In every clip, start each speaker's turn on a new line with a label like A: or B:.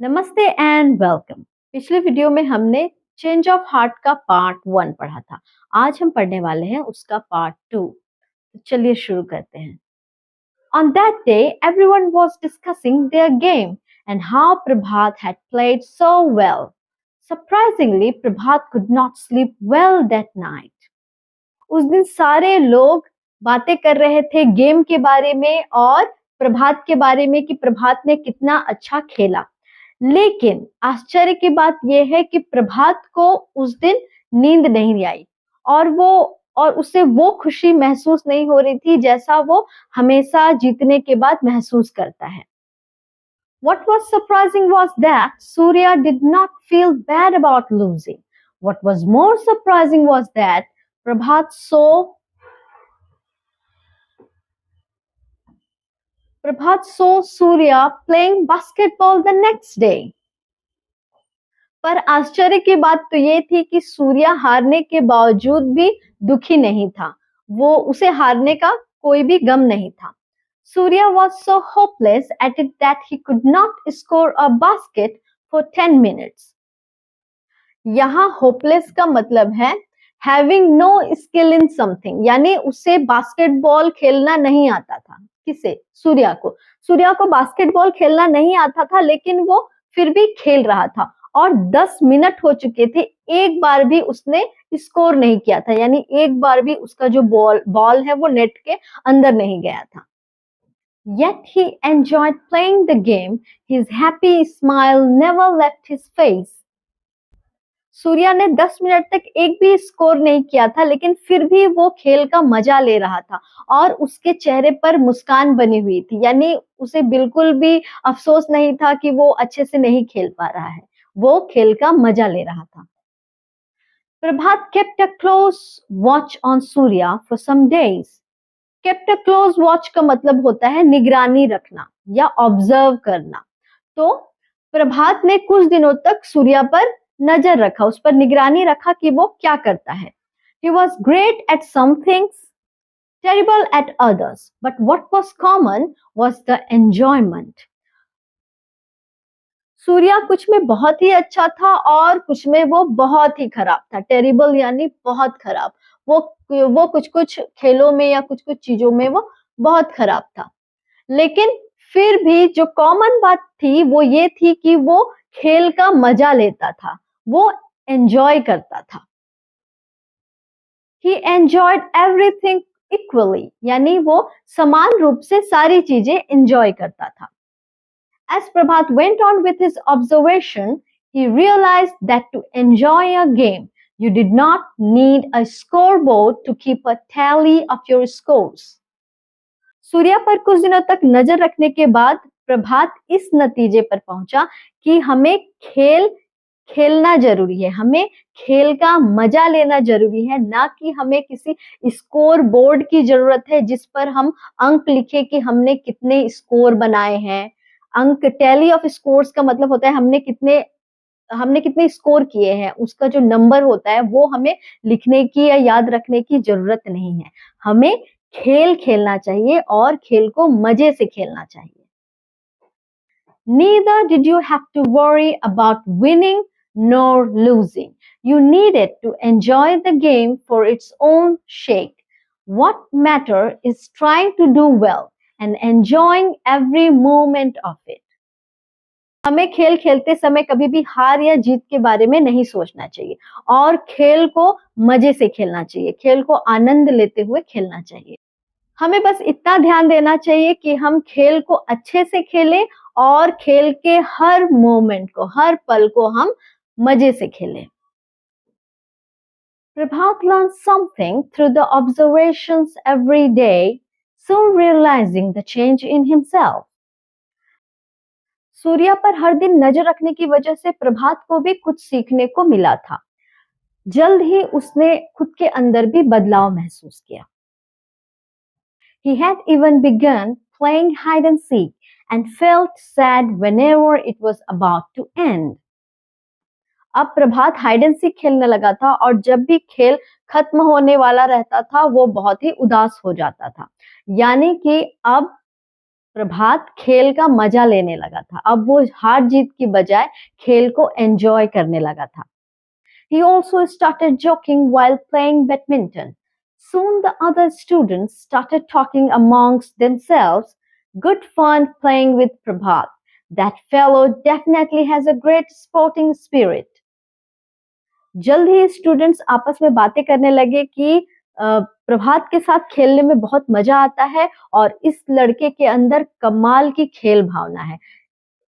A: नमस्ते and welcome. पिछले video में हमने चेंज ऑफ हार्ट का पार्ट 1 पढ़ा था। आज हम पढ़ने वाले हैं उसका पार्ट 2। तो चलिए शुरू करते हैं। On that day, everyone was discussing their game and how Prabhat had played so well. Surprisingly, Prabhat could not sleep well that night. उस दिन सारे लोग बातें कर रहे थे गेम के बारे में और प्रभात के बारे में कि प्रभात ने कितना अच्छा खेला। लेकिन आश्चर्य की बात यह है कि प्रभात को उस दिन नींद नहीं आई और उसे वो खुशी महसूस नहीं हो रही थी जैसा वो हमेशा जीतने के बाद महसूस करता है। What was surprising was that Surya did not feel bad about losing. What was more surprising was that Prabhat saw Surya playing basketball the next day. पर आश्चर्य की बात तो ये थी कि सूर्या हारने के बावजूद भी दुखी नहीं था। उसे हारने का कोई भी गम नहीं था। Surya was so hopeless at it that he could not score a basket for 10 minutes. यहाँ hopeless का मतलब है having no skill in something, यानी उसे बास्केटबॉल खेलना नहीं आता था। किसे? सूर्या को बास्केटबॉल खेलना नहीं आता था, लेकिन वो फिर भी खेल रहा था और 10 मिनट हो चुके थे, एक बार भी उसने स्कोर नहीं किया था, यानी एक बार भी उसका जो बॉल है वो नेट के अंदर नहीं गया था। Yet he enjoyed playing the game. His happy smile never left his face. Surya ने 10 मिनट तक एक भी स्कोर नहीं किया था, लेकिन फिर भी वो खेल का मजा ले रहा था और उसके चेहरे पर मुस्कान बनी हुई थी, यानी उसे बिल्कुल भी अफसोस नहीं था कि वो अच्छे से नहीं खेल पा रहा है। वो खेल का मजा ले रहा था। प्रभात kept a close watch on Surya for some days. Kept a close watch का मतलब होता है निगरानी रखना या ऑब्जर्व करना। तो प्रभात ने कुछ दिनों तक सूर्या पर नजर रखा, उस पर निगरानी रखा कि वो क्या करता है। He was great at some things, terrible at others, but what was common was the enjoyment. Surya कुछ में बहुत ही अच्छा था और कुछ में वो बहुत ही खराब था। टेरिबल यानी बहुत खराब। वो कुछ खेलों में या कुछ चीजों में वो बहुत खराब था, लेकिन फिर भी जो कॉमन बात थी वो ये थी कि वो खेल का मजा लेता था, वो एंजॉय करता था। He enjoyed everything equally, यानी वो समान रूप से सारी चीजें एंजॉय करता था। As Prabhat went on with his observation, he realized that to enjoy a game, you did not need a scoreboard to keep a tally of your scores. Surya पर कुछ दिनों तक नजर रखने के बाद प्रभात इस नतीजे पर पहुंचा कि हमें खेलना जरूरी है, हमें खेल का मजा लेना जरूरी है, ना कि हमें किसी स्कोर बोर्ड की जरूरत है जिस पर हम अंक लिखे कि हमने कितने स्कोर बनाए हैं। अंक, टैली ऑफ स्कोर्स का मतलब होता है हमने कितने स्कोर किए हैं, उसका जो नंबर होता है वो हमें लिखने की या याद रखने की जरूरत नहीं है। हमें खेल खेलना चाहिए और खेल को मजे से खेलना चाहिए। Neither did you have to worry about winning nor losing. You needed to enjoy the game for its own sake. What mattered is trying to do well and enjoying every moment of it. हमें खेल खेलते समय कभी भी हार या जीत के बारे में नहीं सोचना चाहिए और खेल को मजे से खेलना चाहिए, खेल को आनंद लेते हुए खेलना चाहिए। हमें बस इतना ध्यान देना चाहिए कि हम खेल को अच्छे से खेलें और खेल के हर मोमेंट को, हर पल को हम मजे से खेलें। Prabhat learned something through the observations every day, soon realizing the change in himself. Surya पर हर दिन नजर रखने की वजह से प्रभात को भी कुछ सीखने को मिला था। जल्द ही उसने खुद के अंदर भी बदलाव महसूस किया। He had even begun playing hide and seek and felt sad whenever it was about to end. अब प्रभात हाइड एंड सीक खेलने लगा था और जब भी खेल खत्म होने वाला रहता था वो बहुत ही उदास हो जाता था, यानी कि अब प्रभात खेल का मजा लेने लगा था। अब वो हार जीत की बजाय खेल को एंजॉय करने लगा था। He also started joking while playing badminton. Soon the other students started talking amongst themselves. Good fun playing with Prabhat. That fellow definitely has a great sporting spirit. जल्द ही स्टूडेंट्स आपस में बातें करने लगे कि प्रभात के साथ खेलने में बहुत मजा आता है और इस लड़के के अंदर कमाल की खेल भावना है।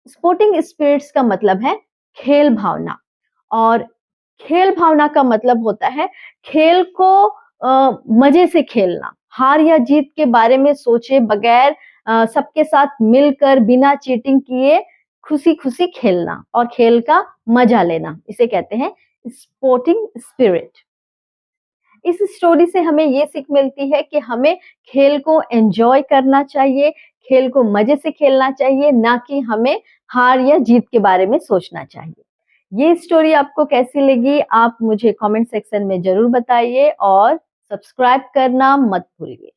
A: स्पोर्टिंग स्पिरिट्स का मतलब है खेल भावना, और खेल भावना का मतलब होता है खेल को मजे से खेलना, हार या जीत के बारे में सोचे बगैर सबके साथ मिलकर बिना चीटिंग किए खुशी-खुशी खेलना और खेल का मजा लेना, इसे कहते हैं स्पोर्टिंग स्पिरिट। इस स्टोरी से हमें ये सीख मिलती है कि हमें खेल को एंजॉय करना चाहिए, खेल को मजे से खेलना चाहिए, ना कि हमें हार या जीत के बारे में सोचना चाहिए। ये स्टोरी आपको कैसी लगी आप मुझे कमेंट सेक्शन में ज़रूर बताइए और सब्सक्राइब करना मत भूलिए।